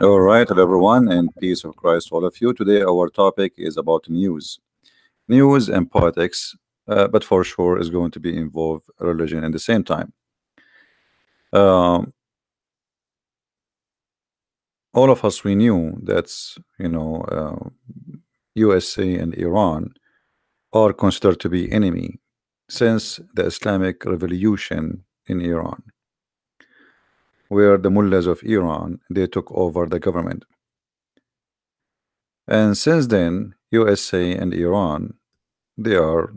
All right, hello everyone, and peace of Christ to all of you. Today, our topic is about news and politics, but for sure is going to be involve religion at the same time. Um, all of us we knew that's USA and Iran are considered to be enemy since the Islamic Revolution in Iran, where the mullahs of Iran they took over the government, and since then USA and Iran they are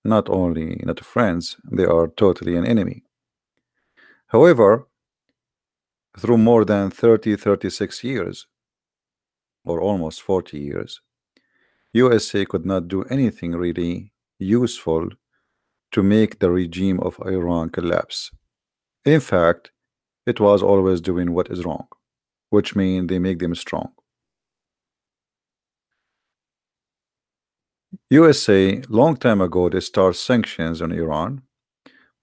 not only not friends, they are totally an enemy. However, through more than 36 years, or almost 40 years, USA could not do anything really useful to make the regime of Iran collapse. In fact, it was always doing what is wrong, which means they make them strong. USA long time ago they start sanctions on Iran,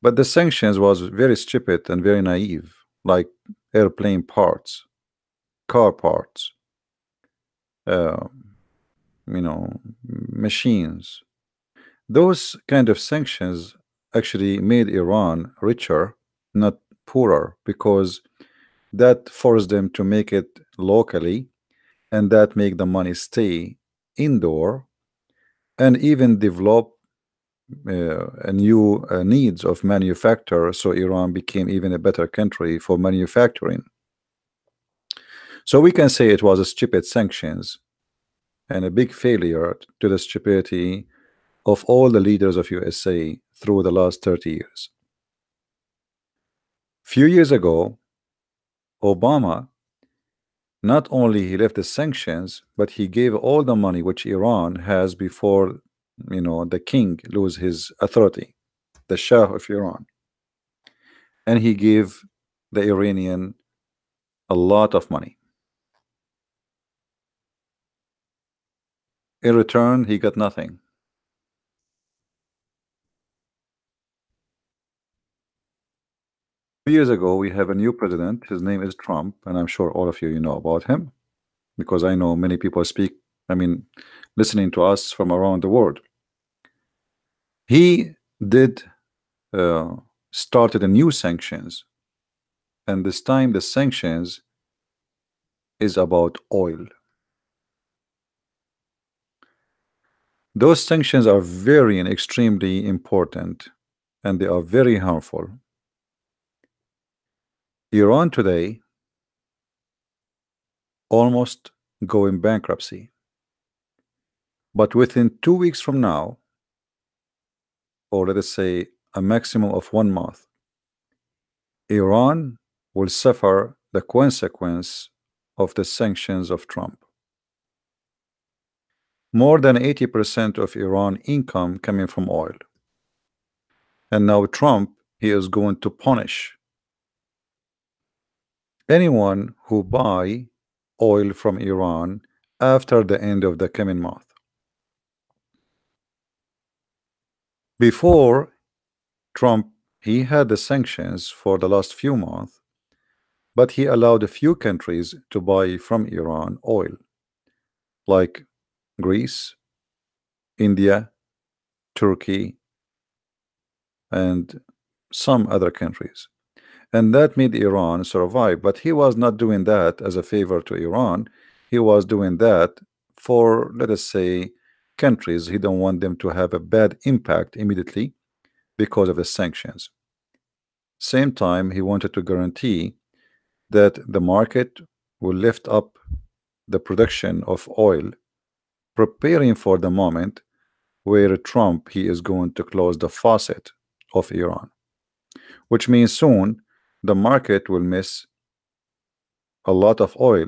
but the sanctions was very stupid and very naive, like airplane parts, car parts, uh, machines. Those kind of sanctions actually made Iran richer, not poorer, because that forced them to make it locally, and that make the money stay indoor and even develop a new needs of manufacture. So Iran became even a better country for manufacturing. So we can say it was a stupid sanctions and a big failure to the stupidity of all the leaders of USA through the last 30 years. Few years ago, Obama not only he left the sanctions, but he gave all the money which Iran has before the king lose his authority, the Shah of Iran, and he gave the Iranian a lot of money. In return, he got nothing. 2 years ago, we have a new president. His name is Trump, and I'm sure all of you know about him because I know many people speak, listening to us from around the world. He did uh, started a new sanctions, and this time the sanctions is about oil. Those sanctions are very and extremely important, and they are very harmful. Iran today almost going bankruptcy, but within 2 weeks from now, or let us say a maximum of 1 month, Iran will suffer the consequence of the sanctions of Trump. More than 80% of Iran income coming from oil. And now Trump, he is going to punish anyone who buy oil from Iran after the end of the coming month. Before Trump, he had the sanctions for the last few months, but he allowed a few countries to buy from Iran oil, like Greece, India, Turkey, and some other countries. And that made Iran survive. But he was not doing that as a favor to Iran. He was doing that for, let us say, countries. He don't want them to have a bad impact immediately because of the sanctions. Same time, he wanted to guarantee that the market will lift up the production of oil, preparing for the moment where Trump he is going to close the faucet of Iran, which means soon the market will miss a lot of oil,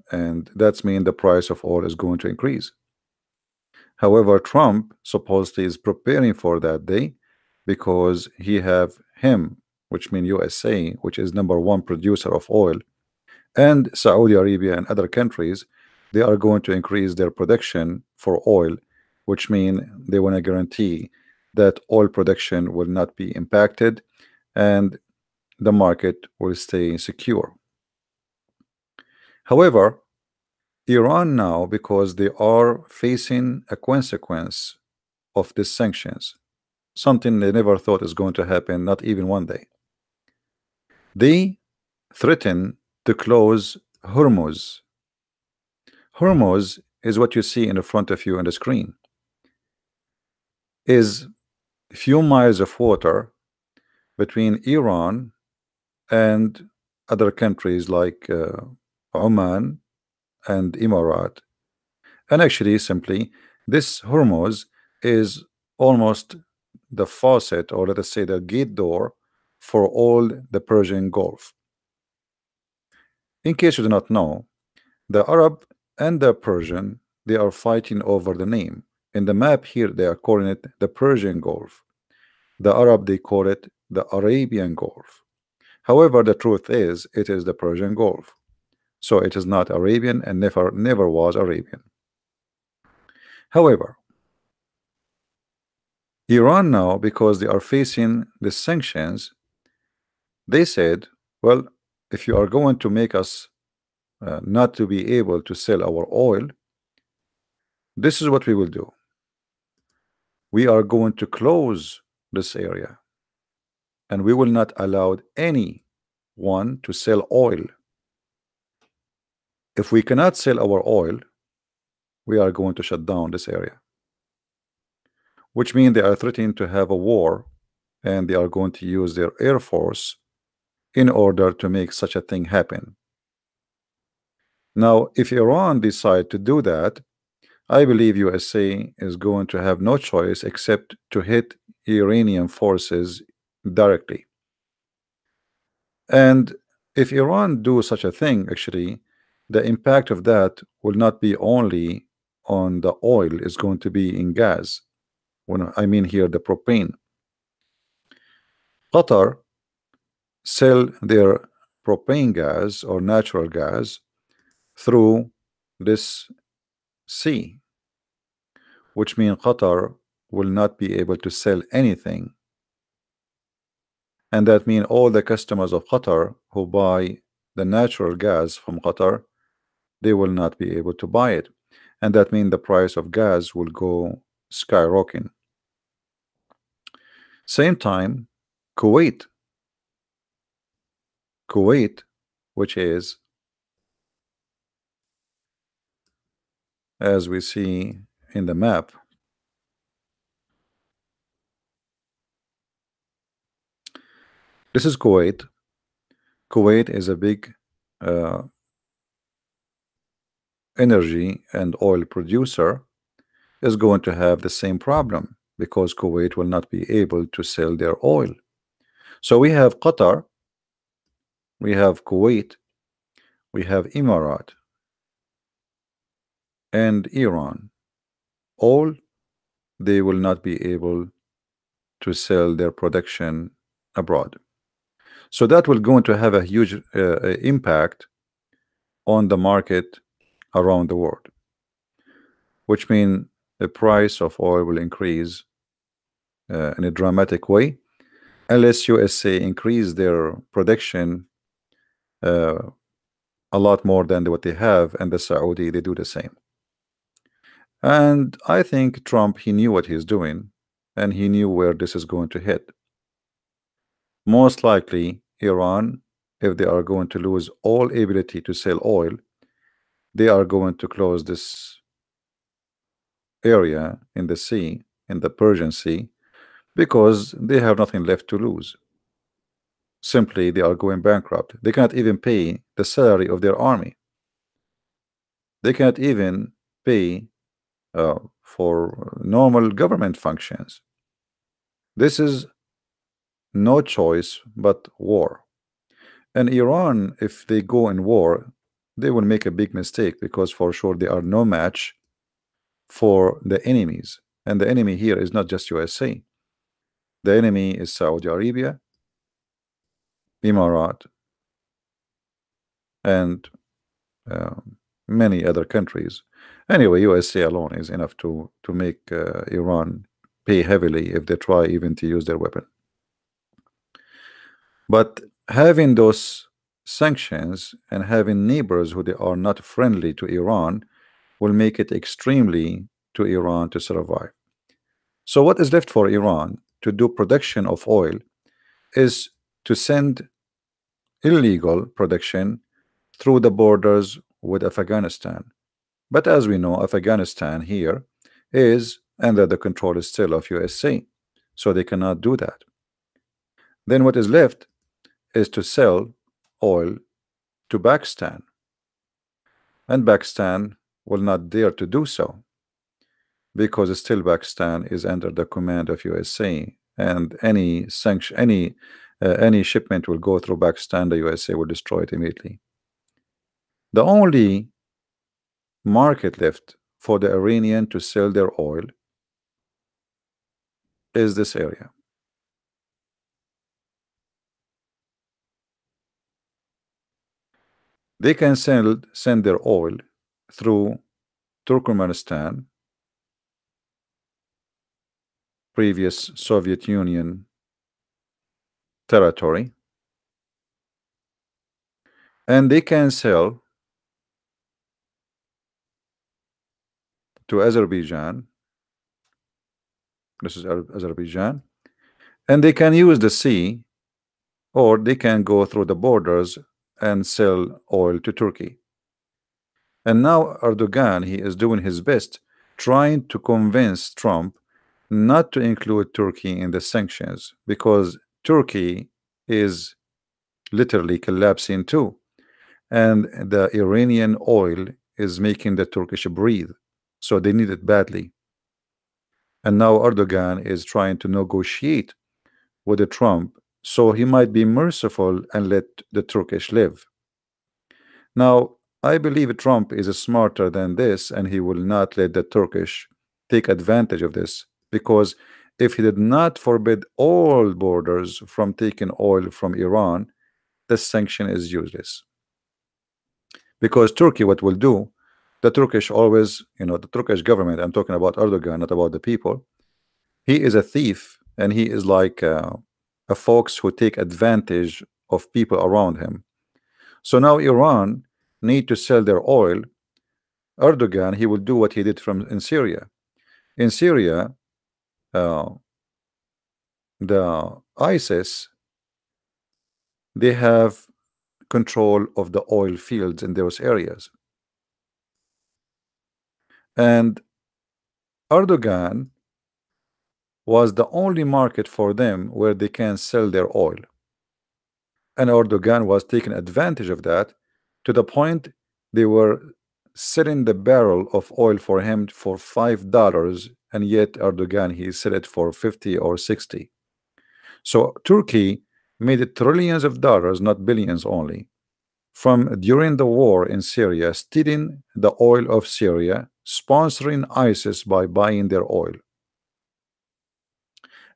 and that's mean the price of oil is going to increase. However, Trump supposedly is preparing for that day because he have him, which mean USA, which is #1 producer of oil, and Saudi Arabia and other countries, they are going to increase their production for oil, which mean they want to guarantee that oil production will not be impacted and the market will stay secure. However, Iran now, because they are facing a consequence of these sanctions, something they never thought is going to happen, not even one day. They threaten to close Hormuz. Hormuz is what you see in the front of you on the screen. Is a few miles of water between Iran and other countries like Oman and Emirat. And actually, simply, this Hormuz is almost the faucet, or let us say the gate door, for all the Persian Gulf. In case you do not know, the Arab and the Persian, they are fighting over the name. In the map here, they are calling it the Persian Gulf. The Arab, they call it the Arabian Gulf. However, the truth is, it is the Persian Gulf. So it is not Arabian and never was Arabian. However, Iran now, because they are facing the sanctions, they said, well, if you are going to make us not to be able to sell our oil, this is what we will do. We are going to close this area and we will not allow anyone to sell oil. If we cannot sell our oil, we are going to shut down this area, which means they are threatening to have a war and they are going to use their air force in order to make such a thing happen. Now, if Iran decide to do that, I believe USA is going to have no choice except to hit Iranian forces directly. And if Iran do such a thing, actually, the impact of that will not be only on the oil, it's going to be in gas. When I mean here the propane. Qatar sell their propane gas or natural gas through this sea, which means Qatar will not be able to sell anything. And that means all the customers of Qatar who buy the natural gas from Qatar, they will not be able to buy it. And that means the price of gas will go skyrocketing. Same time, Kuwait, which is, as we see in the map, this is Kuwait. Kuwait is a big uh, energy and oil producer, is going to have the same problem because Kuwait will not be able to sell their oil. So we have Qatar, we have Kuwait, we have Emirat, and Iran. All they will not be able to sell their production abroad. So that will going to have a huge impact on the market around the world, which means the price of oil will increase in a dramatic way unless USA increase their production a lot more than what they have, and the Saudi they do the same. And I think Trump, he knew what he's doing and he knew where this is going to hit. Most likely Iran, if they are going to lose all ability to sell oil, they are going to close this area in the sea, in the Persian Sea, because they have nothing left to lose. Simply they are going bankrupt. They cannot even pay the salary of their army. They cannot even pay for normal government functions. This is no choice but war. And Iran, if they go in war, they will make a big mistake because for sure they are no match for the enemies. And the enemy here is not just USA. The enemy is Saudi Arabia, Emirat, and uh, many other countries. Anyway, USA alone is enough to make Iran pay heavily if they try even to use their weapon. But having those sanctions and having neighbors who they are not friendly to Iran will make it extremely to Iran to survive. So what is left for Iran to do production of oil is to send illegal production through the borders with Afghanistan. But as we know, Afghanistan here is under the control still of USA, so they cannot do that. Then what is left is to sell oil to Pakistan, and Pakistan will not dare to do so because still Pakistan is under the command of USA, and any sanction, any shipment will go through Pakistan, the USA will destroy it immediately. The only market left for the Iranian to sell their oil is this area. They can send their oil through Turkmenistan, previous Soviet Union territory, and they can sell to Azerbaijan. This is Azerbaijan, and they can use the sea, or they can go through the borders and sell oil to Turkey. And now Erdogan, he is doing his best trying to convince Trump not to include Turkey in the sanctions, because Turkey is literally collapsing too, and the Iranian oil is making the Turkish breathe, so they need it badly. And now Erdogan is trying to negotiate with the Trump, so he might be merciful and let the Turkish live. Now I believe Trump is smarter than this, and he will not let the Turkish take advantage of this, because if he did not forbid all borders from taking oil from Iran, the sanction is useless. Because Turkey, what will do, the Turkish always, the Turkish government, I'm talking about Erdogan, not about the people, he is a thief, and he is like a folks who take advantage of people around him. So now Iran need to sell their oil. Erdogan, he will do what he did in Syria. In Syria, uh, the ISIS, they have control of the oil fields in those areas, and Erdogan was the only market for them where they can sell their oil. And Erdogan was taking advantage of that to the point they were selling the barrel of oil for him for $5, and yet Erdogan, he sold it for 50 or 60. So Turkey made it trillions of dollars, not billions only, from during the war in Syria, stealing the oil of Syria, sponsoring ISIS by buying their oil.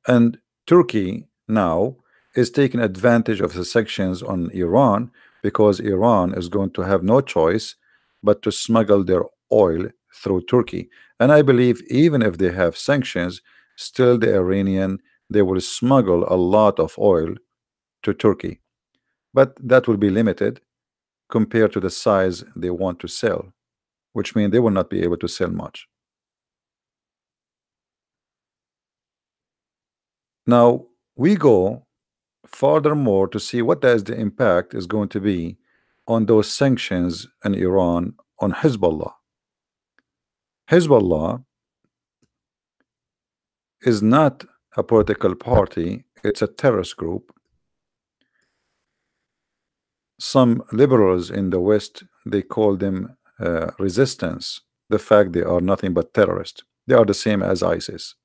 And Turkey now is taking advantage of the sanctions on Iran, because Iran is going to have no choice but to smuggle their oil through Turkey. And I believe even if they have sanctions, still the Iranian, they will smuggle a lot of oil to Turkey, but that will be limited compared to the size they want to sell, which means they will not be able to sell much. Now we go furthermore to see what does the impact is going to be on those sanctions in Iran on Hezbollah. Hezbollah is not a political party, it's a terrorist group. Some liberals in the West, they call them resistance. The fact they are nothing but terrorists. They are the same as ISIS.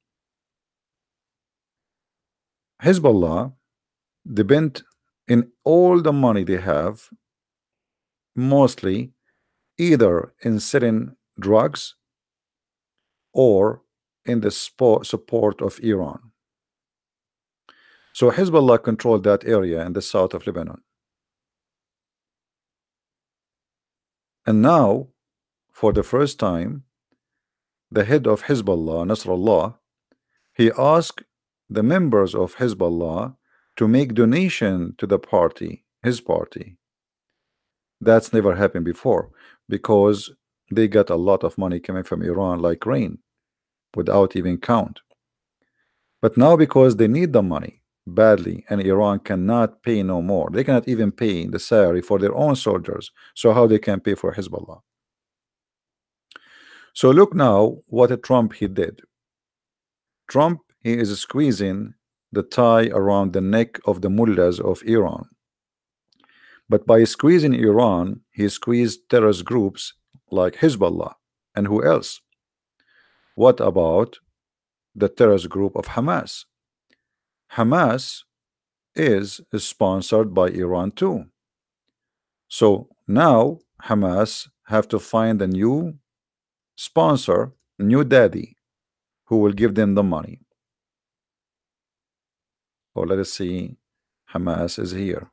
Hezbollah depend in all the money they have mostly either in selling drugs or in the support of Iran. So Hezbollah controlled that area in the south of Lebanon. And now, for the first time, the head of Hezbollah, Nasrallah, he asked the members of Hezbollah to make donation to the party, his party. That's never happened before because they got a lot of money coming from Iran like rain without even count. But now because they need the money badly and Iran cannot pay no more, they cannot even pay the salary for their own soldiers. So how they can pay for Hezbollah? So look now what a Trump he did. Trump he is squeezing the tie around the neck of the mullahs of Iran. But by squeezing Iran, he squeezed terrorist groups like Hezbollah. And who else? What about the terrorist group of Hamas? Hamas is sponsored by Iran too. So now Hamas have to find a new sponsor, new daddy, who will give them the money. Or let us see, Hamas is here.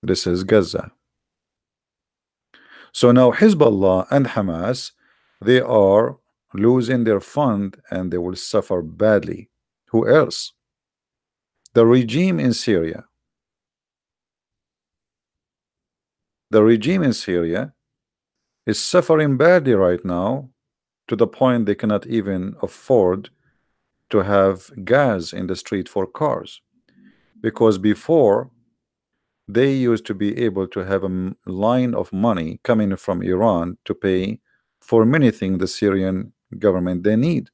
This is Gaza. So now Hezbollah and Hamas, they are losing their fund and they will suffer badly. Who else? The regime in Syria. The regime in Syria is suffering badly right now to the point they cannot even afford to have gas in the street for cars. Because before they used to be able to have a line of money coming from Iran to pay for many things the Syrian government they need.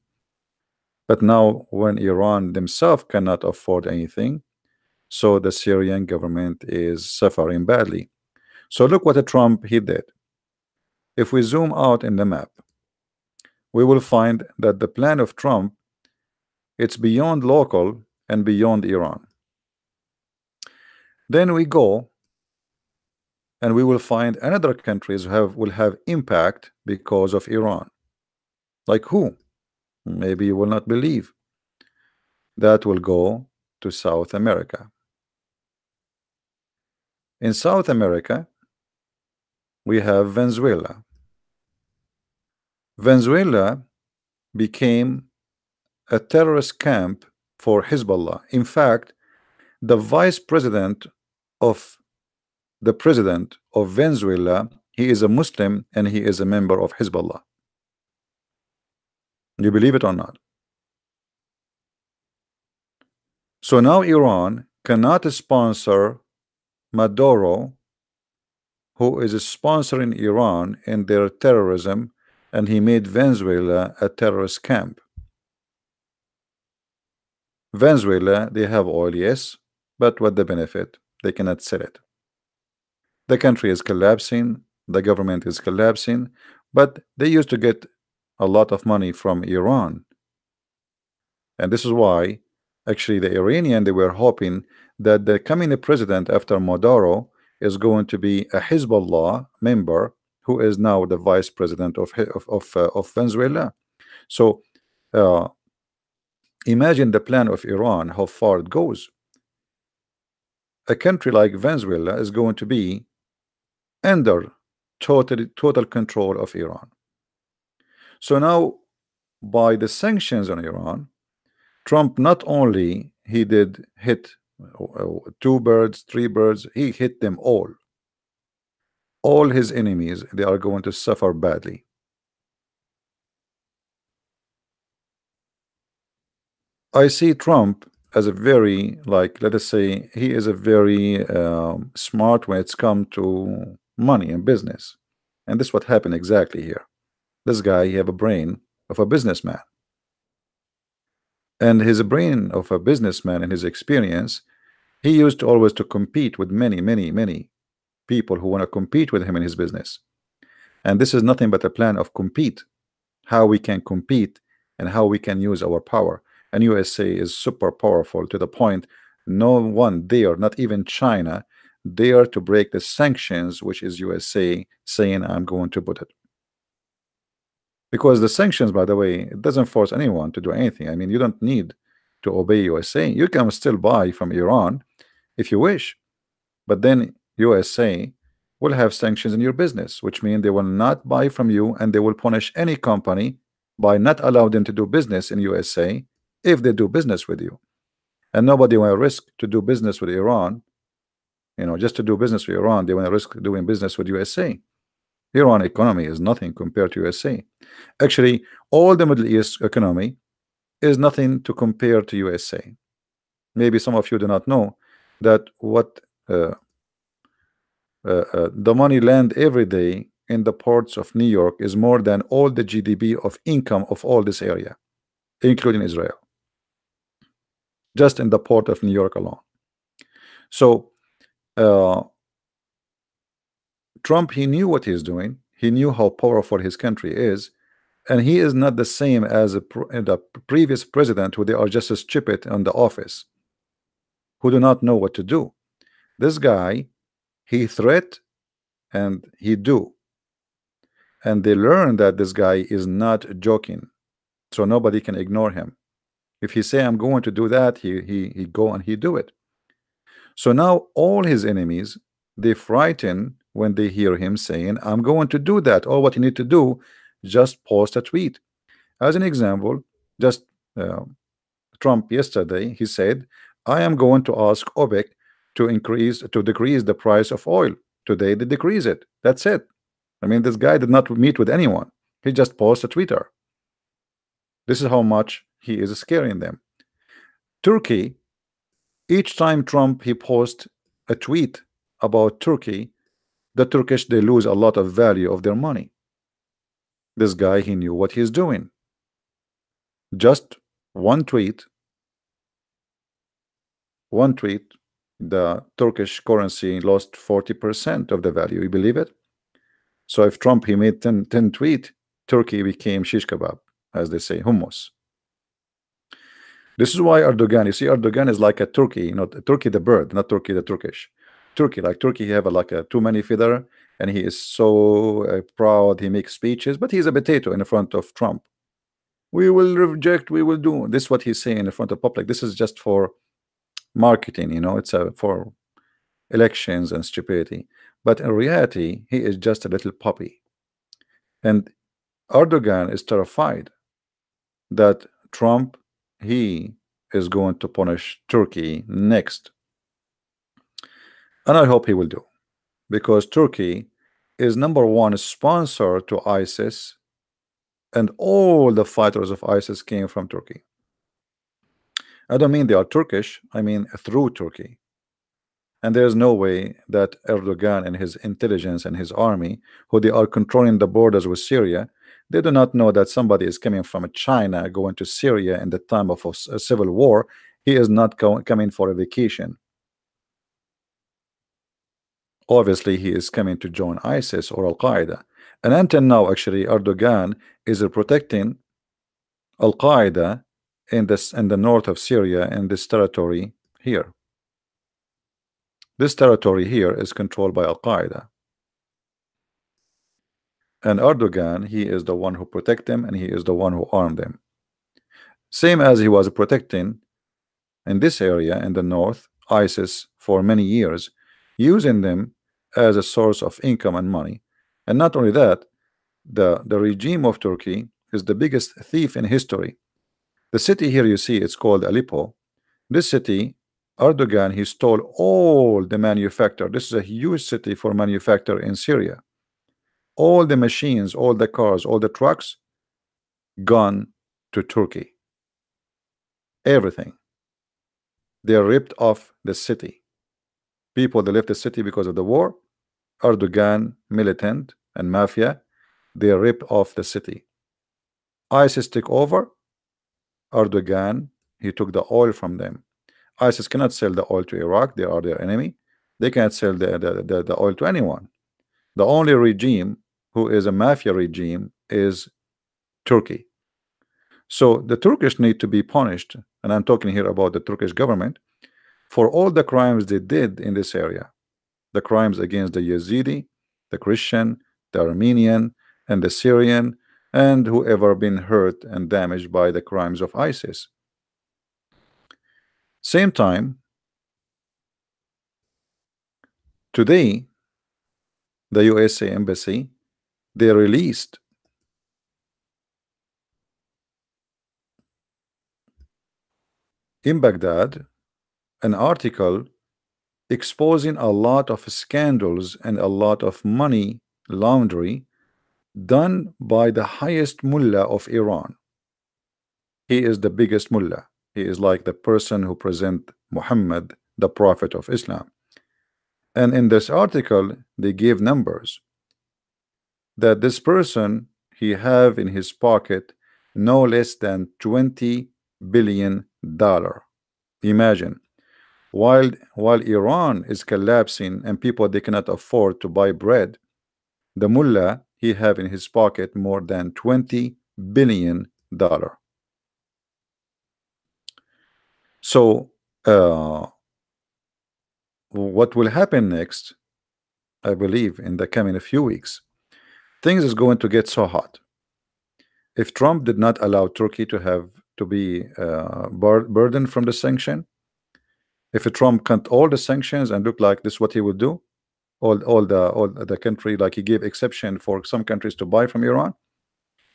But now when Iran themselves cannot afford anything, so the Syrian government is suffering badly. So look what Trump he did. If we zoom out in the map, we will find that the plan of Trump, it's beyond local and beyond Iran. Then we go and we will find another countries will have impact because of Iran. Like who? Maybe you will not believe. That will go to South America. In South America, we have Venezuela. Venezuela became a terrorist camp for Hezbollah. In fact, the vice president of the president of Venezuela, he is a Muslim and he is a member of Hezbollah. You believe it or not? So now Iran cannot sponsor Maduro, who is sponsoring Iran in their terrorism, and he made Venezuela a terrorist camp. Venezuela, they have oil, yes, but what the benefit? They cannot sell it. The country is collapsing, the government is collapsing, but they used to get a lot of money from Iran. And this is why actually the Iranian, they were hoping that the coming president after Maduro is going to be a Hezbollah member who is now the vice president of Venezuela. So imagine the plan of Iran, how far it goes. A country like Venezuela is going to be under total control of Iran. So now by the sanctions on Iran, Trump not only he did hit two birds, three birds, he hit them all. All his enemies, they are going to suffer badly. I see Trump as a very, like, let us say, he is a very smart when it's come to money and business. And this is what happened exactly here. This guy, he have a brain of a businessman. And his brain of a businessman and his experience, he used to always to compete with many people who want to compete with him in his business. And this is nothing but a plan of compete, how we can compete and how we can use our power. And USA is super powerful to the point no one there, not even China, dare to break the sanctions, which is USA saying I'm going to put it. Because the sanctions, by the way, it doesn't force anyone to do anything. I mean, you don't need to obey USA. You can still buy from Iran if you wish, but then USA will have sanctions in your business, which means they will not buy from you, and they will punish any company by not allowing them to do business in USA if they do business with you. and nobody want to risk to do business with Iran. Just to do business with Iran, they want to risk doing business with USA. Iran economy is nothing compared to USA. Actually, all the Middle East economy is nothing to compare to USA. Maybe some of you do not know that what the money land every day in the ports of New York is more than all the GDP of income of all this area, including Israel, just in the port of New York alone. So uh, Trump, he knew what he's doing. He knew how powerful his country is, and he is not the same as the previous president, who they are just as stupid in the office, who do not know what to do. This guy, he threat and he do, and they learn that this guy is not joking, so nobody can ignore him. If he say I'm going to do that, he go and he do it. So now all his enemies, they frighten when they hear him saying I'm going to do that. All what you need to do, just post a tweet. As an example, just uh, Trump yesterday, he said, I am going to ask OPEC to decrease the price of oil. Today they decrease it. That's it. I mean, this guy did not meet with anyone. He just posted a Twitter. This is how much he is scaring them. Turkey, each time Trump he posts a tweet about Turkey, the Turkish, they lose a lot of value of their money. This guy, he knew what he's doing. Just one tweet, the Turkish currency lost 40% of the value. You believe it? So if Trump he made 10 tweet, Turkey became shish kebab, as they say, hummus. This is why Erdogan, you see, Erdogan is like a turkey, Turkey the bird, not Turkey the Turkish. Turkey, like Turkey, he have like a too many feather, and he is so proud. He makes speeches, but he's a potato in front of Trump. We will reject, we will do this. What he's saying in front of public. This is just for marketing, it's for elections and stupidity. But in reality, he is just a little puppy. And Erdogan is terrified that Trump, he is going to punish Turkey next. And I hope he will do, because Turkey is #1 sponsor to ISIS, and all the fighters of ISIS came from Turkey. I don't mean they are Turkish, I mean through Turkey. And there's no way that Erdogan and his intelligence and his army, who they are controlling the borders with Syria, they do not know that somebody is coming from China going to Syria in the time of a civil war. He is not coming for a vacation. Obviously, he is coming to join ISIS or Al-Qaeda. And until now, actually, Erdogan is protecting Al-Qaeda in the north of Syria, in this territory here. This territory here is controlled by Al-Qaeda. And Erdogan, he is the one who protect them, and he is the one who armed them. Same as he was protecting in this area in the north, ISIS, for many years, using them as a source of income and money. And not only that, the regime of Turkey is the biggest thief in history. The city here you see, it's called Aleppo. This city, Erdogan, he stole all the manufacture. This is a huge city for manufacture in Syria. All the machines, all the cars, all the trucks gone to Turkey. Everything. They ripped off the city. People, they left the city because of the war. Erdogan, militant and mafia, they ripped off the city. ISIS took over. Erdogan, he took the oil from them. ISIS cannot sell the oil to Iraq. They are their enemy. They cannot sell the oil to anyone. The only regime who is a mafia regime is Turkey. So the Turkish need to be punished, and I'm talking here about the Turkish government, for all the crimes they did in this area. The crimes against the Yazidi, the Christian, the Armenian, and the Syrian, and whoever been hurt and damaged by the crimes of ISIS. Same time, today, the USA embassy, they released in Baghdad an article exposing a lot of scandals and a lot of money laundry done by the highest mullah of Iran. He is the biggest mullah. He is like the person who present Muhammad, the prophet of Islam. And in this article, they give numbers that this person he have in his pocket no less than $20 billion. Imagine, while Iran is collapsing and people they cannot afford to buy bread, the mullah he have in his pocket more than $20 billion. So what will happen next? I believe in the coming few weeks, things is going to get so hot. If Trump did not allow Turkey to have to be burdened from the sanction, if Trump cut all the sanctions and look like this, what he would do, all the country, like he gave exception for some countries to buy from Iran.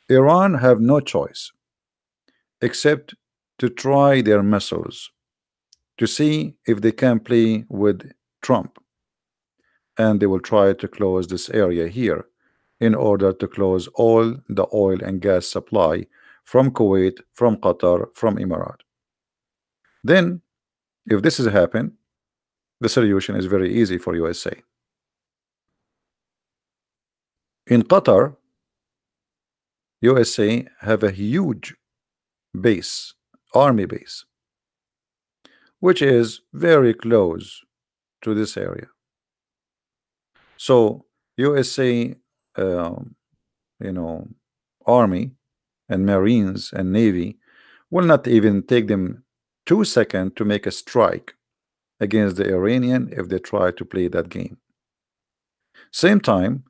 Iran have no choice except to try their missiles to see if they can play with Trump, and they will try to close this area here in order to close all the oil and gas supply from Kuwait, from Qatar, from Emirat. Then if this is happen, the solution is very easy for USA. In Qatar, USA have a huge base, army base, which is very close to this area. So USA, you know, army and marines and navy will not even take them 2 seconds to make a strike against the Iranian if they try to play that game. Same time,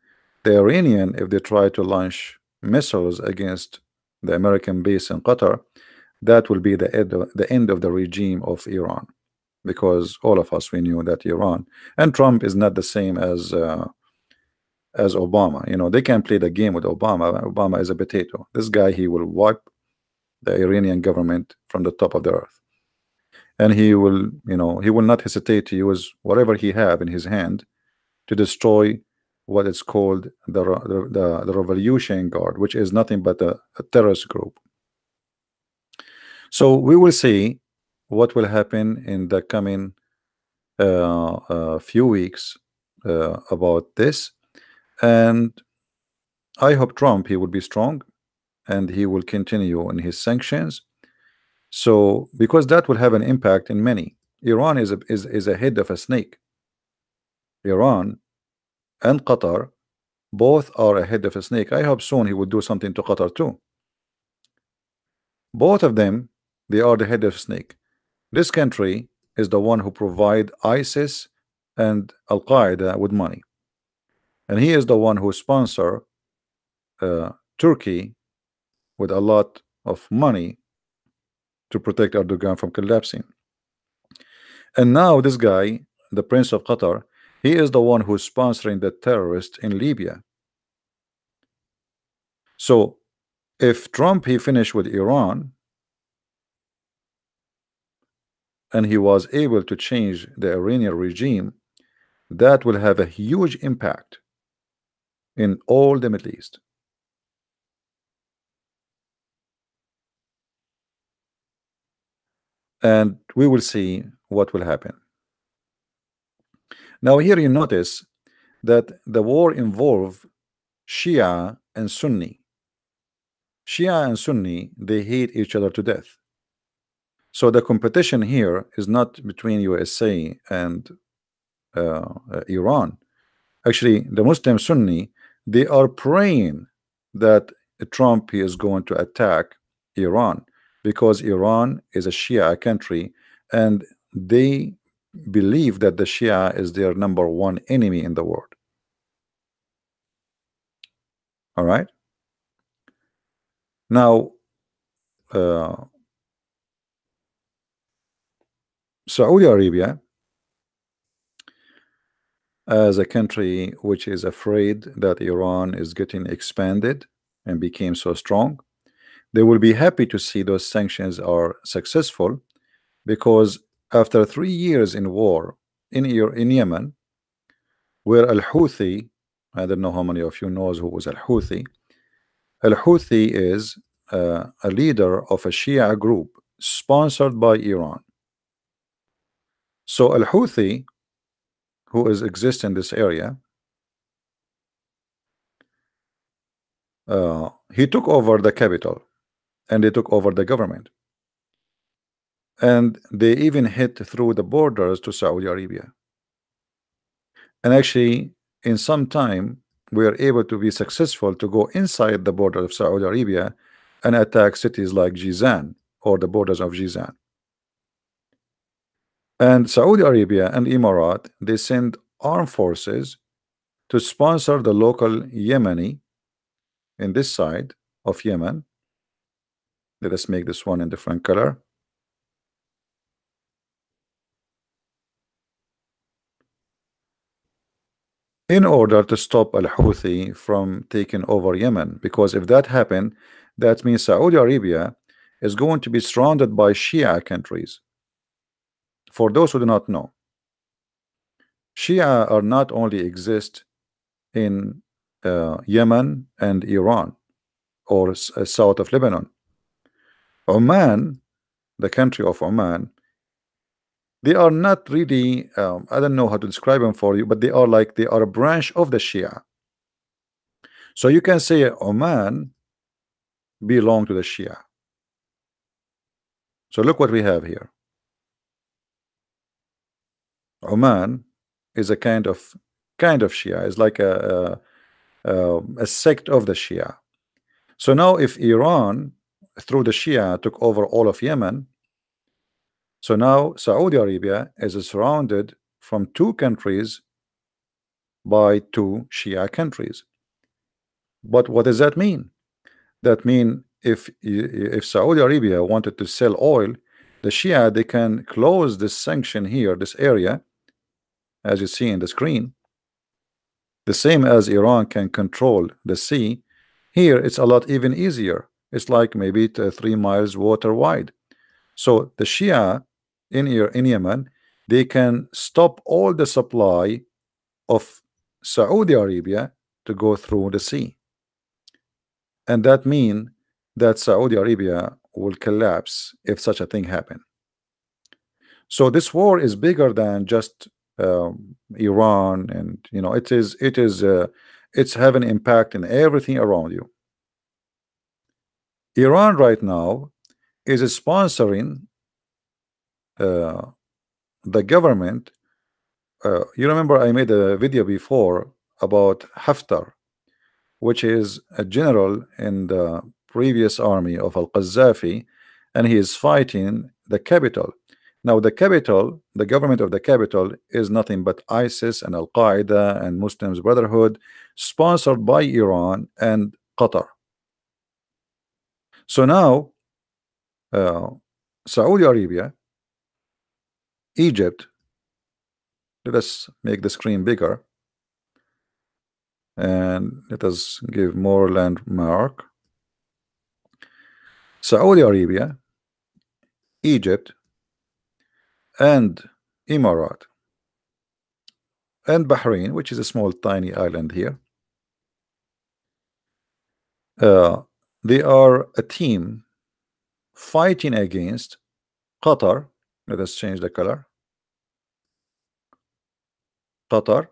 the Iranian, if they try to launch missiles against the American base in Qatar, that will be the end of the regime of Iran, because all of us we knew that Iran and Trump is not the same as Obama. You know, they can play the game with Obama. Obama is a potato. This guy, he will wipe the Iranian government from the top of the earth, and he will, you know, he will not hesitate to use whatever he have in his hand to destroy what is called the Revolution Guard, which is nothing but a terrorist group. So we will see what will happen in the coming few weeks about this, and I hope Trump, he will be strong and he will continue in his sanctions. So because that will have an impact in many. Iran is a head of a snake. Iran and Qatar both are a head of a snake. I hope soon he will do something to Qatar too. Both of them, they are the head of a snake. This country is the one who provide ISIS and Al Qaeda with money, and he is the one who sponsor Turkey with a lot of money to protect Erdogan from collapsing. And now this guy, the Prince of Qatar, he is the one who's sponsoring the terrorists in Libya. So if Trump he finished with Iran and he was able to change the Iranian regime, that will have a huge impact in all the Middle East. And we will see what will happen. Now here you notice that the war involved Shia and Sunni. Shia and Sunni, they hate each other to death. So the competition here is not between USA and Iran. Actually, the Muslim Sunni, they are praying that Trump is going to attack Iran, because Iran is a Shia country and they believe that the Shia is their #1 enemy in the world. All right. Now, Saudi Arabia, as a country which is afraid that Iran is getting expanded and became so strong, they will be happy to see those sanctions are successful, because After 3 years in war in Yemen, where Al-Houthi, I don't know how many of you knows who was Al-Houthi. Al-Houthi is a leader of a Shia group sponsored by Iran. So Al-Houthi, who is exist in this area, he took over the capital and they took over the government, and they even hit through the borders to Saudi Arabia. And actually, in some time, we are able to be successful to go inside the border of Saudi Arabia and attack cities like Jizan or the borders of Jizan. And Saudi Arabia and Emirat, they send armed forces to sponsor the local Yemeni in this side of Yemen. Let us make this one in different color. In order to stop Al-Houthi from taking over Yemen, because if that happened, that means Saudi Arabia is going to be surrounded by Shia countries. For those who do not know, Shia are not only exist in Yemen and Iran or south of Lebanon. Oman, the country of Oman, they are not really, I don't know how to describe them for you, but they are like, they are a branch of the Shia. So you can say Oman belong to the Shia. So look what we have here. Oman is a kind of Shia. It's like a sect of the Shia. So now if Iran through the Shia took over all of Yemen, so now Saudi Arabia is surrounded from two countries by two Shia countries. But what does that mean? That mean if Saudi Arabia wanted to sell oil, the Shia, they can close this sanction here, this area, as you see in the screen. The same as Iran can control the sea, here it's a lot even easier. It's like maybe 3 miles water wide. So the Shia in Yemen, they can stop all the supply of Saudi Arabia to go through the sea. And that means that Saudi Arabia will collapse if such a thing happen. So this war is bigger than just Iran, and you know it's having impact in everything around you. Iran right now is sponsoring the government. You remember I made a video before about Haftar, which is a general in the previous army of Al-Qaddafi, and he is fighting the capital. Now the capital, the government of the capital is nothing but ISIS and Al-Qaeda and Muslims Brotherhood, sponsored by Iran and Qatar. So now Saudi Arabia, Egypt, let us make the screen bigger and let us give more landmark. Saudi Arabia, Egypt, and Emirat, and Bahrain, which is a small tiny island here. They are a team fighting against Qatar. Let us change the color. Qatar,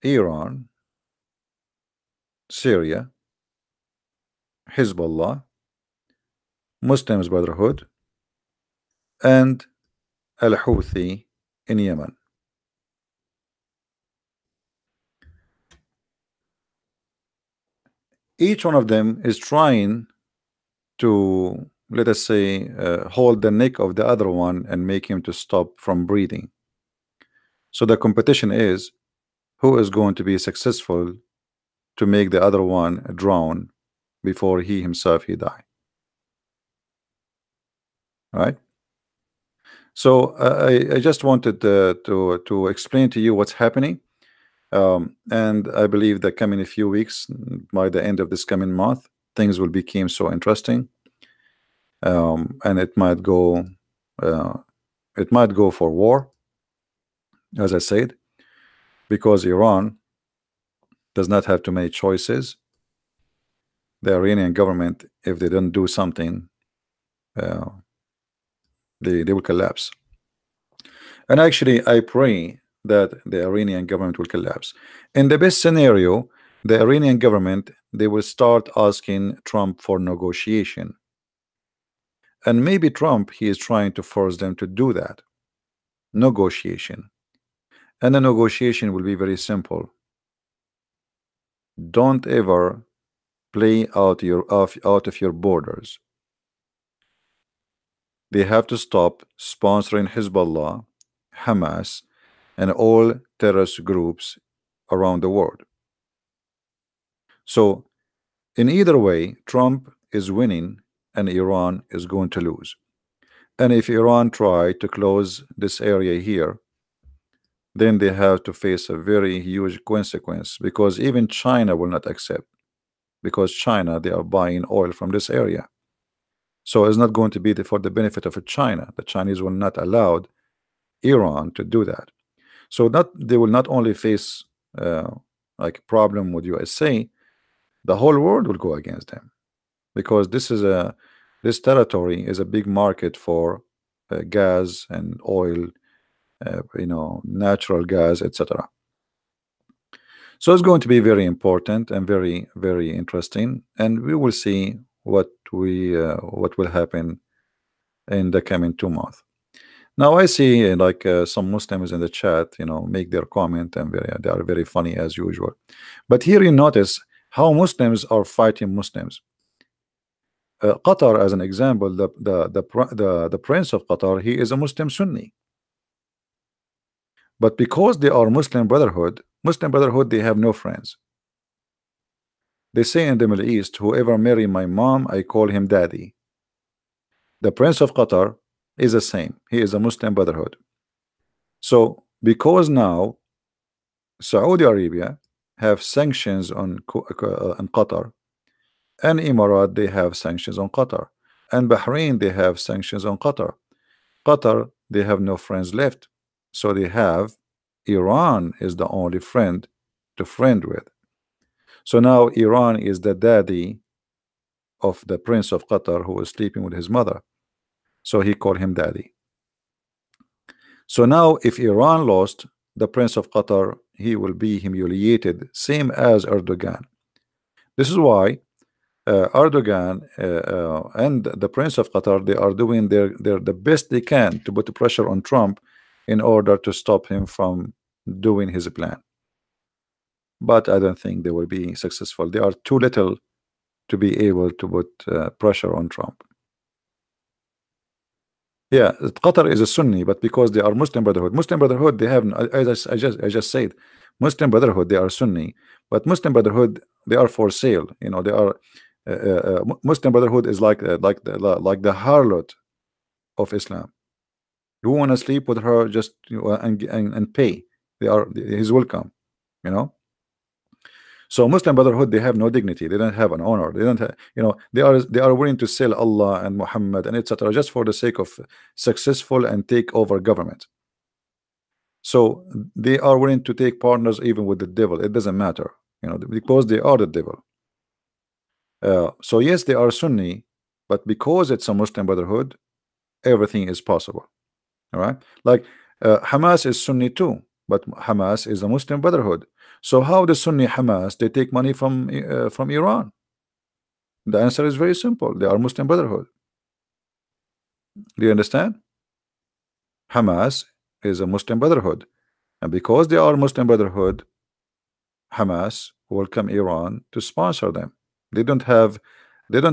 Iran, Syria, Hezbollah, Muslims Brotherhood, and Al-Houthi in Yemen. Each one of them is trying to, let us say, hold the neck of the other one and make him to stop from breathing. So the competition is who is going to be successful to make the other one drown before he himself die. Right? So I just wanted to explain to you what's happening, and I believe that coming a few weeks, by the end of this coming month, things will become so interesting, and it might go Uh, it might go for war, as I said, because Iran does not have too many choices. The Iranian government, if they don't do something, uh, they will collapse. And actually, I pray that the Iranian government will collapse. In the best scenario, the Iranian government, they will start asking Trump for negotiation. And maybe Trump, he is trying to force them to do that. Negotiation. And the negotiation will be very simple. Don't ever play out of your borders. They have to stop sponsoring Hezbollah, Hamas, and all terrorist groups around the world. So, in either way, Trump is winning and Iran is going to lose. And if Iran try to close this area here, then they have to face a very huge consequence, because even China will not accept, because China, they are buying oil from this area. So it's not going to be for the benefit of China. The Chinese will not allow Iran to do that. So not they will not only face like a problem with USA, the whole world will go against them, because this territory is a big market for gas and oil, natural gas, etc. So it's going to be very important and very, very interesting, and we will see what will happen in the coming 2 months. Now I see some Muslims in the chat, make their comment, and they are very funny as usual. But here you notice how Muslims are fighting Muslims. Qatar, as an example, the prince of Qatar, he is a Muslim Sunni. But because they are Muslim Brotherhood, they have no friends. They say in the Middle East, whoever marry my mom, I call him daddy. The prince of Qatar is the same. He is a Muslim Brotherhood. So because now Saudi Arabia have sanctions on Qatar, and Emirat, they have sanctions on Qatar, and Bahrain, they have sanctions on Qatar. Qatar, they have no friends left, so they have Iran is the only friend to friend with. So now Iran is the daddy of the prince of Qatar who was sleeping with his mother, so he called him daddy. So now if Iran lost, the prince of Qatar, he will be humiliated, same as Erdogan. This is why Erdogan and the prince of Qatar, they are doing the best they can to put the pressure on Trump in order to stop him from doing his plan. But I don't think they will be successful. They are too little to be able to put pressure on Trump. Yeah, Qatar is a Sunni, but because they are Muslim Brotherhood, they have, as I just said, Muslim Brotherhood, they are Sunni, but Muslim Brotherhood, they are for sale. They are Muslim Brotherhood is like the harlot of Islam. You want to sleep with her, just and pay. He's welcome. So Muslim Brotherhood, they have no dignity. They don't have an honor. They don't have, they are willing to sell Allah and Muhammad and etc. just for the sake of successful and take over government. So they are willing to take partners even with the devil. It doesn't matter, because they are the devil. So yes, they are Sunni, but because it's a Muslim Brotherhood, everything is possible. All right, like Hamas is Sunni too, but Hamas is a Muslim Brotherhood. So how the Sunni Hamas, they take money from Iran? The answer is very simple. They are Muslim Brotherhood. Do you understand? Hamas is a Muslim Brotherhood, and because they are Muslim Brotherhood, Hamas welcome Iran to sponsor them. They don't have let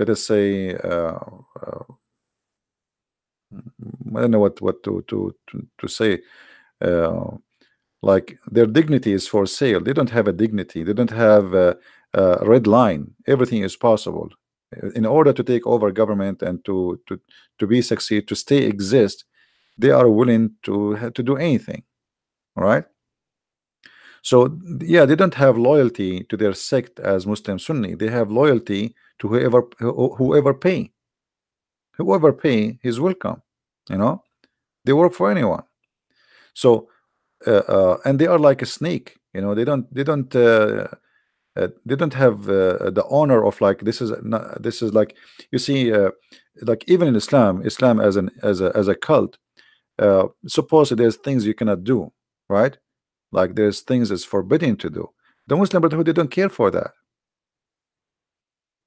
us say I don't know what to say. Like their dignity is for sale. They don't have a dignity. They don't have a red line. Everything is possible. In order to take over government and to be succeed, to stay exist, they are willing to do anything. All right. So yeah, they don't have loyalty to their sect as Muslim Sunni. They have loyalty to whoever pay. Whoever pay, he's welcome. You know, they work for anyone. So and they are like a snake. You know, they don't have the honor of like this is not, this is like you see like even in Islam as an as a cult, suppose there's things you cannot do, right? Like there's things it's forbidden to do. The Muslim Brotherhood, they don't care for that.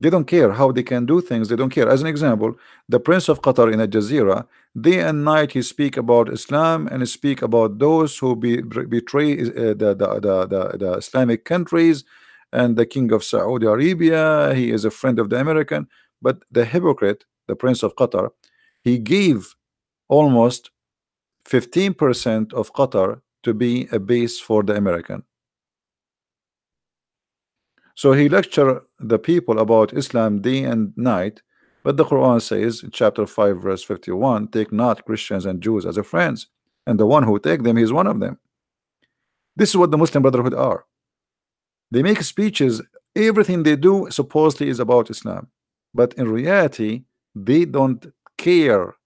They don't care how they can do things. They don't care. As an example, the Prince of Qatar in Al Jazeera, day and night he speak about Islam and speak about those who betray the Islamic countries and the King of Saudi Arabia. He is a friend of the American, but the hypocrite, the Prince of Qatar, he gave almost 15% of Qatar to be a base for the American. So he lectured the people about Islam day and night, but the Quran says in chapter 5 verse 51, take not Christians and Jews as a friends, and the one who take them, he is one of them. This is what the Muslim Brotherhood are. They make speeches, everything they do supposedly is about Islam, but in reality they don't care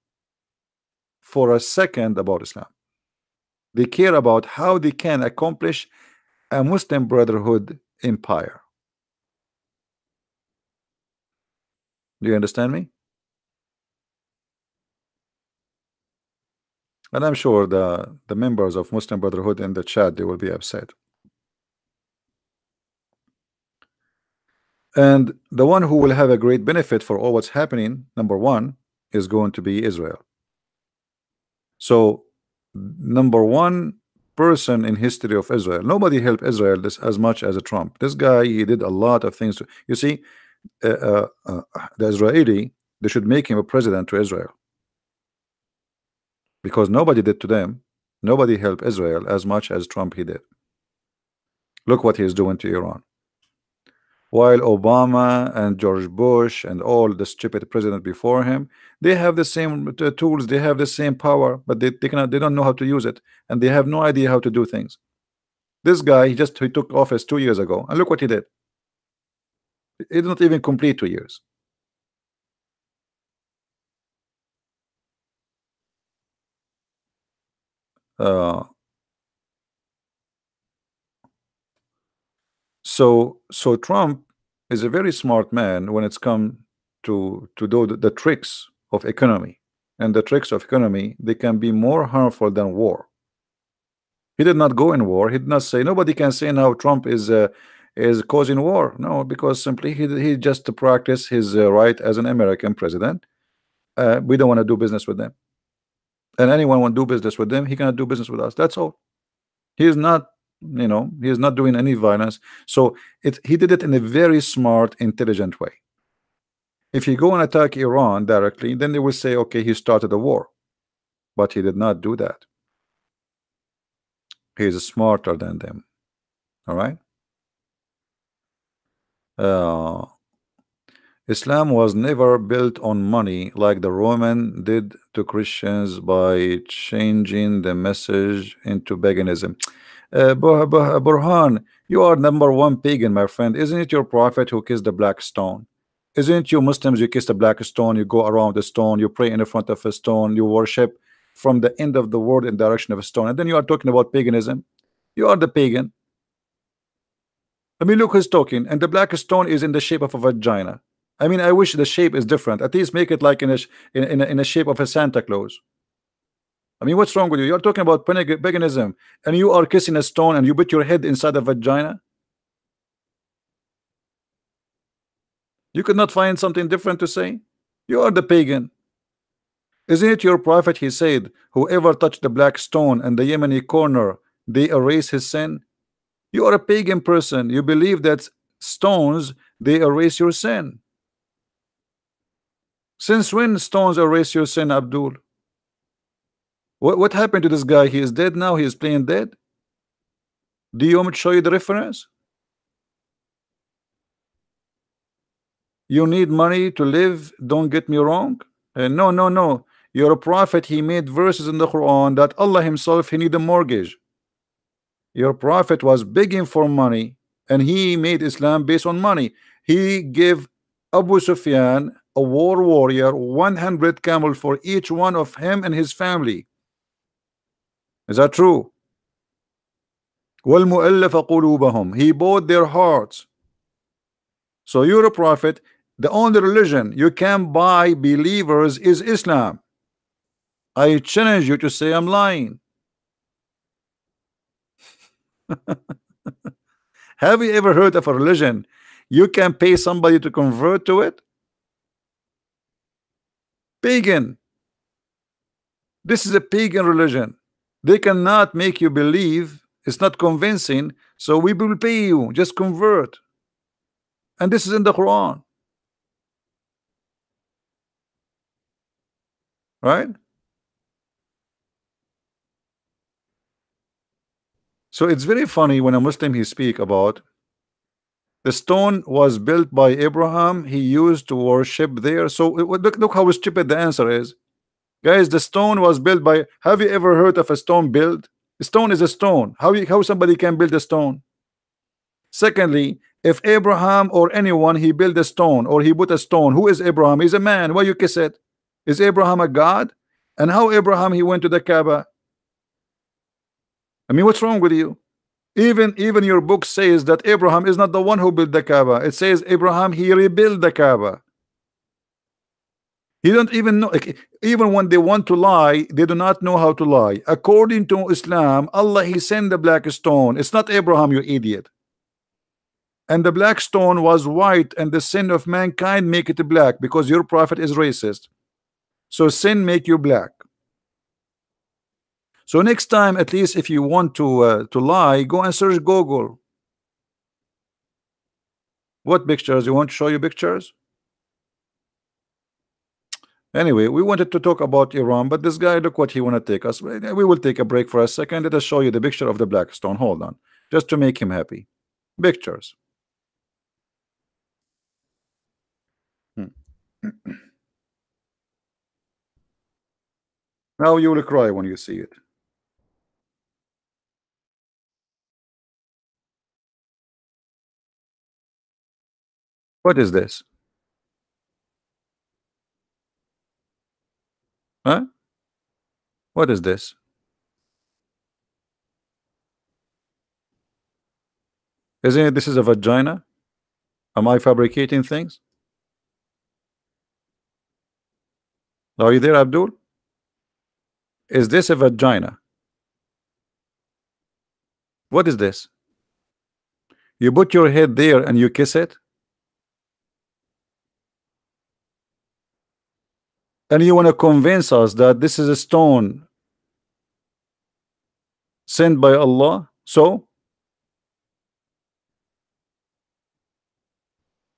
for a second about Islam. They care about how they can accomplish a Muslim Brotherhood empire. Do you understand me? And I'm sure the members of Muslim Brotherhood in the chat, they will be upset. And the one who will have a great benefit for all what's happening, number one, is going to be Israel. So number one person in history of Israel, nobody helped Israel this as much as a Trump. This guy, he did a lot of things to, you see, the Israeli, they should make him a president to Israel, because nobody did to them. Nobody helped Israel as much as Trump he did. Look what he's doing to Iran. While Obama and George Bush and all the stupid president before him, they have the same tools, they have the same power, but they don't know how to use it, and they have no idea how to do things. This guy, he took office 2 years ago, and look what he did. He did not even complete 2 years. Uh, so Trump is a very smart man when it's come to do the tricks of economy, and the tricks of economy, they can be more harmful than war. He did not go in war. He did not say, nobody can say now Trump is causing war. No, because simply he just practice his right as an American president. We don't want to do business with them, and anyone want to do business with them, he cannot do business with us. That's all. He is not, you know, he is not doing any violence. So he did it in a very smart, intelligent way. If you go and attack Iran directly, then they will say, okay, he started a war, but he did not do that. He is smarter than them. All right. Islam was never built on money like the Roman did to Christians by changing the message into paganism. Burhan, you are number one pagan, my friend. Isn't it your prophet who kissed the black stone? Isn't it you Muslims, you kiss the black stone, you go around the stone, you pray in the front of a stone, you worship from the end of the world in direction of a stone, and then you are talking about paganism? You are the pagan. I mean, look who's talking, and the black stone is in the shape of a vagina. I mean, I wish the shape is different. At least make it like in a shape of a Santa Claus. I mean, what's wrong with you? You're talking about paganism, and you are kissing a stone, and you put your head inside a vagina. You could not find something different to say. You are the pagan. Isn't it your prophet? He said, whoever touched the black stone and the Yemeni corner, they erase his sin. You are a pagan person. You believe that stones, they erase your sin. Since when stones erase your sin, Abdul? What happened to this guy? He is dead now. He is playing dead. Do you want me to show you the reference? You need money to live. Don't get me wrong. No, no, no. You're a prophet. He made verses in the Quran that Allah himself, he need a mortgage. Your prophet was begging for money, and he made Islam based on money. He gave Abu Sufyan a war warrior, 100 camel for each one of him and his family. Is that true? وَالْمُؤَلَّفَ قُلُوبَهُمْ, he bought their hearts. So you're a prophet. The only religion you can buy believers is Islam. I challenge you to say I'm lying. Have you ever heard of a religion you can pay somebody to convert to it? Pagan. This is a pagan religion. They cannot make you believe. It's not convincing, so we will pay you. Just convert. And this is in the Quran, right? So it's very funny when a Muslim he speak about the stone was built by Abraham. He used to worship there. So look how stupid the answer is. Guys, the stone was built by, have you ever heard of a stone built? A stone is a stone. How somebody can build a stone? Secondly, if Abraham or anyone he built a stone or he put a stone, who is Abraham? He's a man. Why you kiss it? Is Abraham a god? And how Abraham he went to the Kaaba? I mean, what's wrong with you? Even your book says that Abraham is not the one who built the Kaaba. It says Abraham he rebuilt the Kaaba. He don't even know. Even when they want to lie, they do not know how to lie. According to Islam, Allah he sent the black stone. It's not Abraham, you idiot. And the black stone was white, and the sin of mankind make it black because your prophet is racist. So sin make you black. So next time, at least if you want to lie, go and search Google. What pictures? You want to show you pictures? Anyway, we wanted to talk about Iran, but this guy, look what he want to take us. We will take a break for a second. Let us show you the picture of the black stone. Hold on, just to make him happy. Pictures. Now you will cry when you see it. What is this? Huh? What is this? Isn't it this is a vagina? Am I fabricating things? Are you there, Abdul? Is this a vagina? What is this? You put your head there and you kiss it? And you want to convince us that this is a stone sent by Allah? So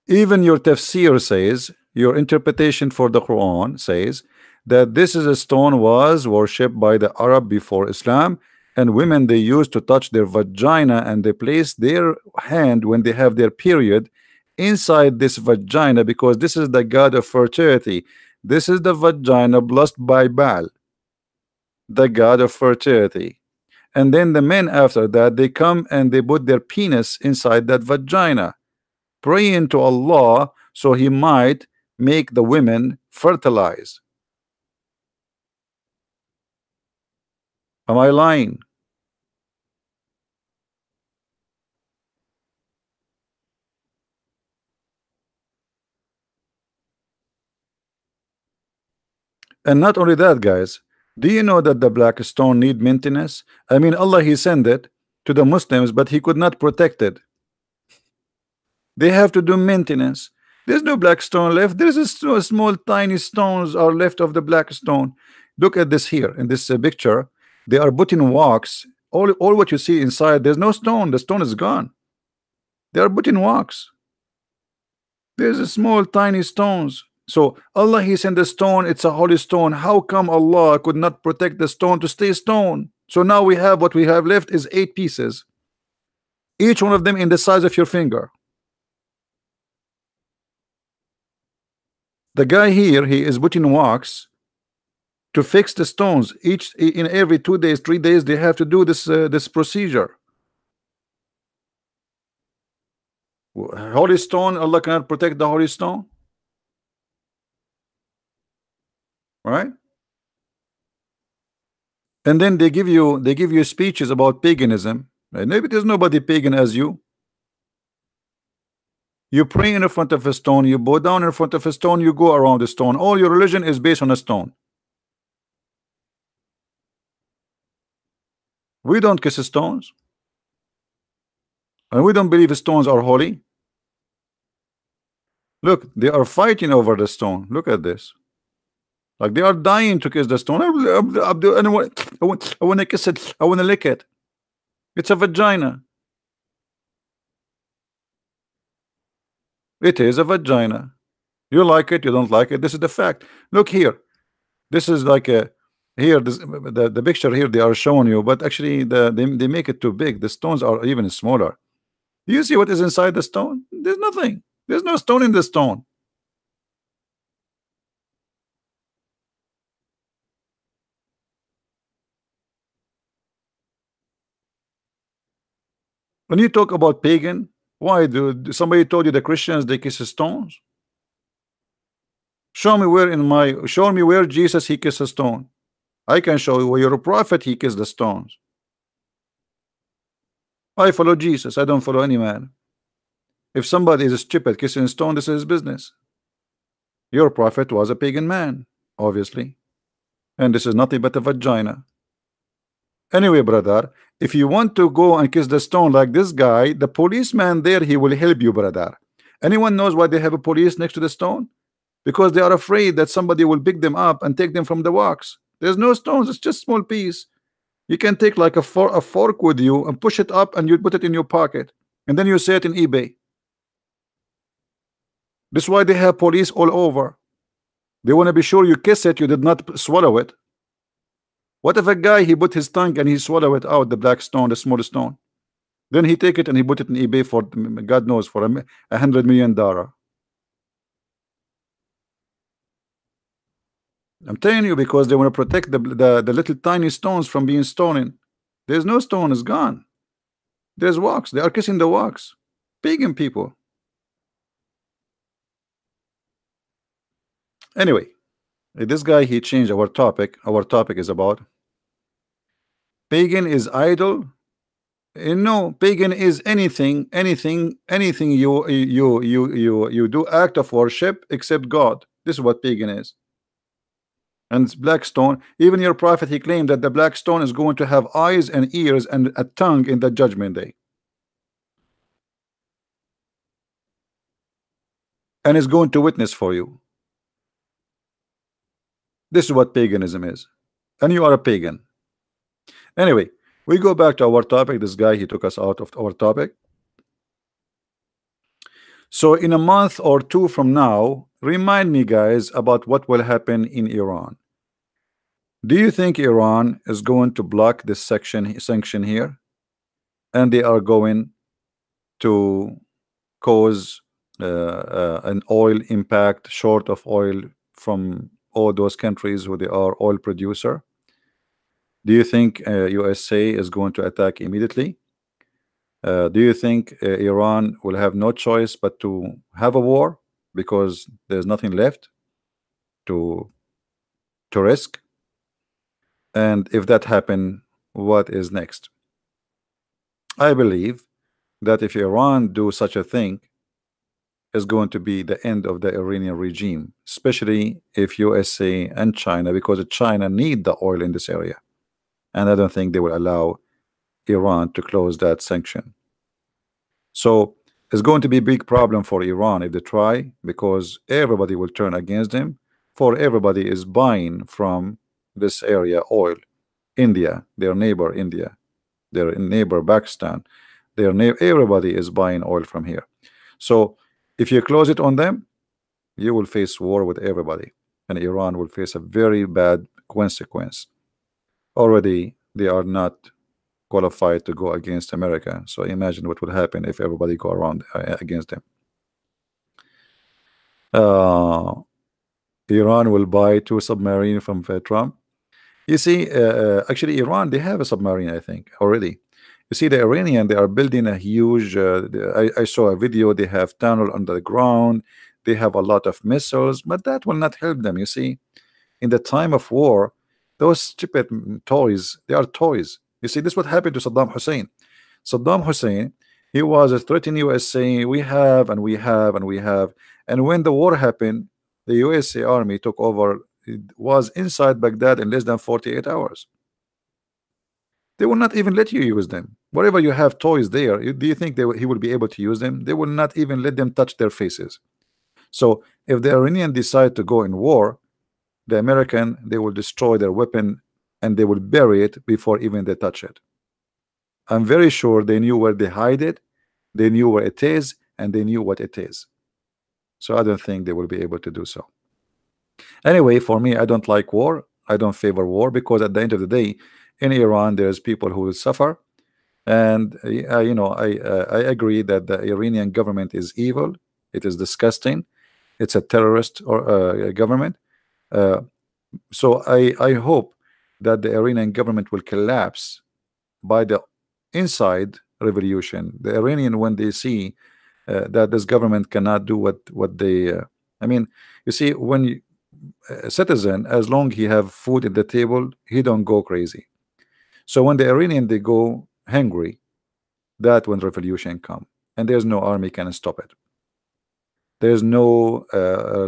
even your tafsir says, your interpretation for the Quran says that this is a stone was worshipped by the Arab before Islam, and women they used to touch their vagina and they place their hand when they have their period inside this vagina because this is the god of fertility. This is the vagina blessed by Baal, the god of fertility. And then the men after that they come and they put their penis inside that vagina, praying to Allah so he might make the women fertilize. Am I lying? And not only that, guys, do you know that the black stone need maintenance? I mean, Allah he sent it to the Muslims, but he could not protect it. They have to do maintenance. There's no black stone left. There's a small tiny stones are left of the black stone. Look at this here in this picture. They are putting wax. All what you see inside, there's no stone. The stone is gone. They are putting wax. There's a small tiny stones. So Allah he sent the stone. It's a holy stone. How come Allah could not protect the stone to stay stone? So now we have what we have left is 8 pieces, each one of them in the size of your finger. The guy here, he is putting wax to fix the stones. Each in every 2 days, 3 days, they have to do this this procedure. Holy stone, Allah cannot protect the holy stone. right? And then they give you speeches about paganism. And maybe there's nobody pagan as you. You pray in front of a stone, you bow down in front of a stone, you go around the stone. All your religion is based on a stone. We don't kiss stones, and we don't believe stones are holy. Look, they are fighting over the stone. Look at this. Like they are dying to kiss the stone. I want to kiss it. I want to lick it. It's a vagina. It is a vagina. You like it, you don't like it. This is the fact. Look here. This is like a here. The picture here they are showing you, but actually they make it too big. The stones are even smaller. Do you see what is inside the stone? There's nothing. There's no stone in the stone. When you talk about pagan, why do somebody told you the Christians they kiss stones? Show me where Jesus he kissed a stone. I can show you where your prophet he kissed the stones. I follow Jesus. I don't follow any man. If somebody is stupid kissing stone, this is his business. Your prophet was a pagan man, obviously, and this is nothing but a vagina. Anyway, brother, if you want to go and kiss the stone like this guy, the policeman there, he will help you, brother. Anyone knows why they have a police next to the stone? Because they are afraid that somebody will pick them up and take them from the walks. There's no stones, it's just small piece. You can take like a fork with you and push it up and you put it in your pocket. And then you sell it in eBay. This is why they have police all over. They want to be sure you kiss it, you did not swallow it. What if a guy he put his tongue and he swallow it out, the black stone, the small stone? Then he take it and he put it in eBay for God knows for $100 million. I'm telling you because they want to protect the little tiny stones from being stolen. There's no stone, it's gone. There's wax. They are kissing the wax. Pagan people. Anyway, this guy he changed our topic. Our topic is about pagan is idol. No, pagan is anything you do act of worship except God. This is what pagan is. And it's black stone. Even your prophet he claimed that the black stone is going to have eyes and ears and a tongue in the judgment day, and is going to witness for you. This is what paganism is, and you are a pagan. Anyway, we go back to our topic. This guy he took us out of our topic. So in a month or two from now, remind me guys about what will happen in Iran. Do you think Iran is going to block this sanction here, and they are going to cause an oil impact short of oil from all those countries who they are oil producer? Do you think USA is going to attack immediately? Do you think Iran will have no choice but to have a war because there's nothing left to risk? And if that happen, what is next? I believe that if Iran do such a thing, is going to be the end of the Iranian regime, especially if USA and China, because China need the oil in this area, and I don't think they will allow Iran to close that sanction. So it's going to be a big problem for Iran if they try, because everybody will turn against them. For everybody is buying from this area oil. India, their neighbor India, their neighbor Pakistan, everybody is buying oil from here. So if you close it on them, you will face war with everybody, and Iran will face a very bad consequence. Already they are not qualified to go against America, so imagine what would happen if everybody go around against them. Iran will buy 2 submarines from Trump. You see, actually Iran, they have a submarine, I think, already. You see, the Iranian, they are building a huge I saw a video, they have tunnel under the ground, they have a lot of missiles, but that will not help them. You see, In the time of war, those stupid toys, they are toys. You see, this is what happened to Saddam Hussein. Saddam Hussein, he was threatening US saying, we have and we have and we have. And when the war happened, the USA army took over. It was inside Baghdad in less than 48 hours. They will not even let you use them. Wherever you have toys there, do you think he will be able to use them? They will not even let them touch their faces. So if the Iranian decide to go in war, the American, they will destroy their weapon and they will bury it before even they touch it. I'm very sure they knew where they hide it, they knew where it is, and they knew what it is. So I don't think they will be able to do so. Anyway, for me, I don't like war. I don't favor war because at the end of the day, in Iran, there's people who will suffer. And I agree that the Iranian government is evil. It is disgusting. It's a terrorist or government. Uh, so I hope that the Iranian government will collapse by the inside revolution. The Iranian, when they see that this government cannot do what they, I mean, you see, when a citizen, as long he have food at the table, he don't go crazy. So when the Iranian they go hungry, that when revolution come, and there's no army can stop it. There's no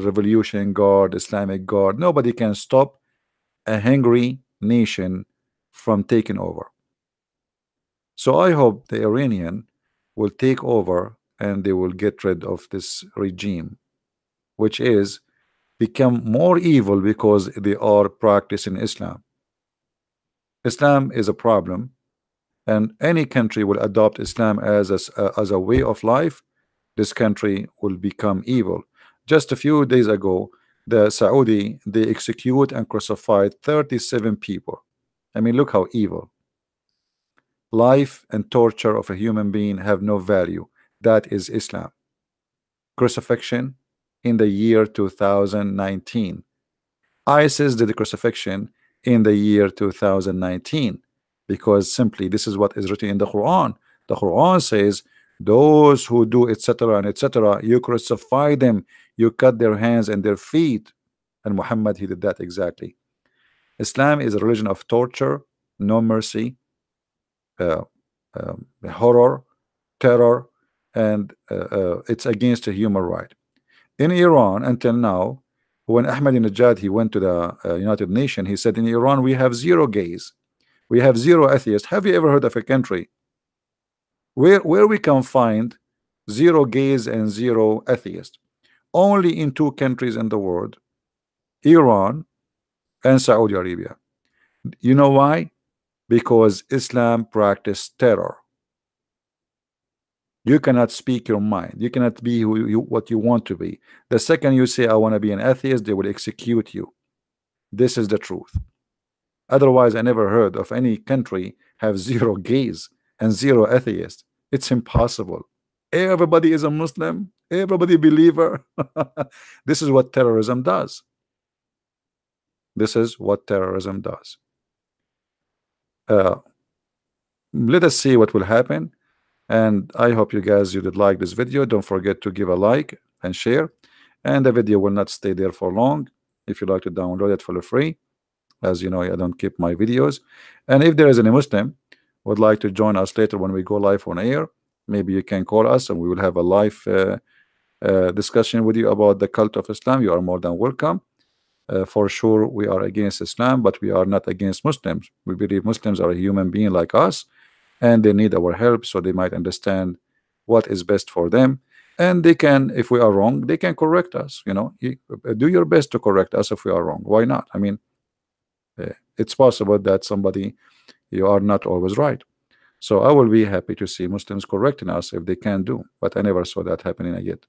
revolution guard, Islamic guard. Nobody can stop a hungry nation from taking over. So I hope the Iranian will take over and they will get rid of this regime, which is become more evil because they are practicing Islam. Islam is a problem, and any country will adopt Islam as a way of life. This country will become evil. Just a few days ago, the Saudi, they execute and crucified 37 people. I mean, look how evil. Life and torture of a human being have no value. That is Islam. Crucifixion in the year 2019. ISIS did the crucifixion in the year 2019 because simply this is what is written in the Quran. The Quran says those who do etc and etc, you crucify them, you cut their hands and their feet. And Muhammad, he did that exactly. Islam is a religion of torture, no mercy, horror, terror, and it's against a human right. In Iran, until now, when Ahmadinejad he went to the United Nations, he said in Iran we have 0 gays, we have 0 atheists. Have you ever heard of a country where we can find 0 gays and 0 atheists? Only in 2 countries in the world, Iran and Saudi Arabia. You know why? Because Islam practice terror. You cannot speak your mind. You cannot be what you want to be. The second you say I want to be an atheist, they will execute you. This is the truth. Otherwise, I never heard of any country have 0 gays and 0 atheists. It's impossible. Everybody is a Muslim. Everybody believer. This is what terrorism does. This is what terrorism does. Let us see what will happen. And I hope you guys, you did like this video. Don't forget to give a like and share. And the video will not stay there for long. If you like to download it for free, as you know, I don't keep my videos. And if there is any Muslim would like to join us later when we go live on air, maybe you can call us and we will have a live discussion with you about the cult of Islam. You are more than welcome. For sure, we are against Islam, but we are not against Muslims. We believe Muslims are a human being like us, and they need our help so they might understand what is best for them. And they can, if we are wrong, they can correct us. You know, do your best to correct us if we are wrong. Why not? I mean, it's possible that somebody, you are not always right. So I will be happy to see Muslims correcting us if they can do, but I never saw that happening yet.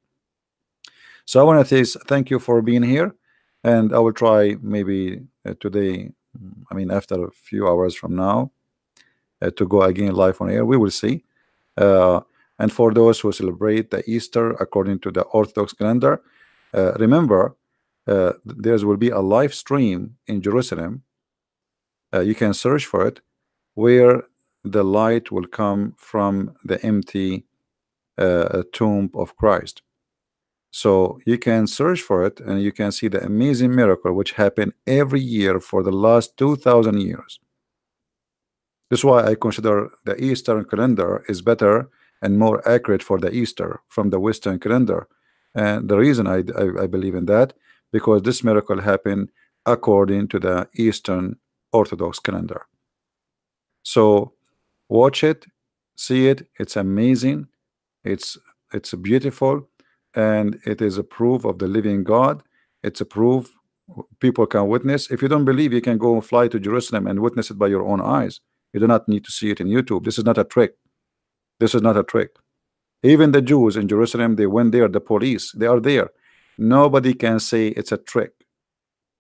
So I want to say thank you for being here, and I will try maybe today, I mean after a few hours from now, to go again live on air. We will see. And for those who celebrate the Easter according to the Orthodox calendar, remember there will be a live stream in Jerusalem. You can search for it, where the light will come from the empty tomb of Christ. So you can search for it and you can see the amazing miracle which happened every year for the last 2000 years. This is why I consider the Eastern calendar is better and more accurate for the Easter from the Western calendar. And the reason I believe in that, because this miracle happened according to the Eastern Orthodox calendar. So watch it, see it, it's amazing, it's it's beautiful, and it is a proof of the living God. It's a proof people can witness. If you don't believe, you can go and fly to Jerusalem and witness it by your own eyes. You do not need to see it in YouTube. This is not a trick. This is not a trick. Even the Jews in Jerusalem, they went there, the police, they are there. Nobody can say it's a trick.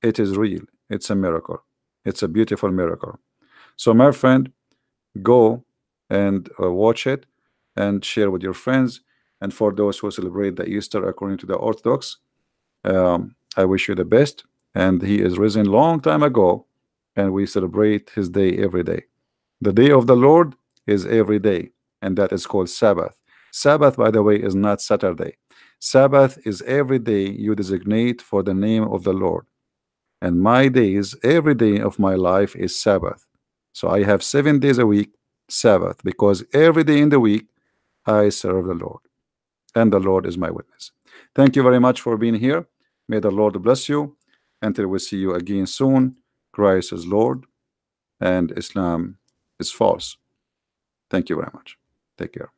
It is real. It's a miracle. It's a beautiful miracle. So my friend, go and watch it and share with your friends. And for those who celebrate the Easter according to the Orthodox, I wish you the best. And he is risen long time ago, and we celebrate his day every day. The day of the Lord is every day, and that is called Sabbath. Sabbath, by the way, is not Saturday. Sabbath is every day you designate for the name of the Lord. And my days, every day of my life is Sabbath. So I have 7 days a week, Sabbath, because every day in the week I serve the Lord, and the Lord is my witness. Thank you very much for being here. May the Lord bless you. Until we see you again soon, Christ is Lord and Islam is false. Thank you very much. Take care.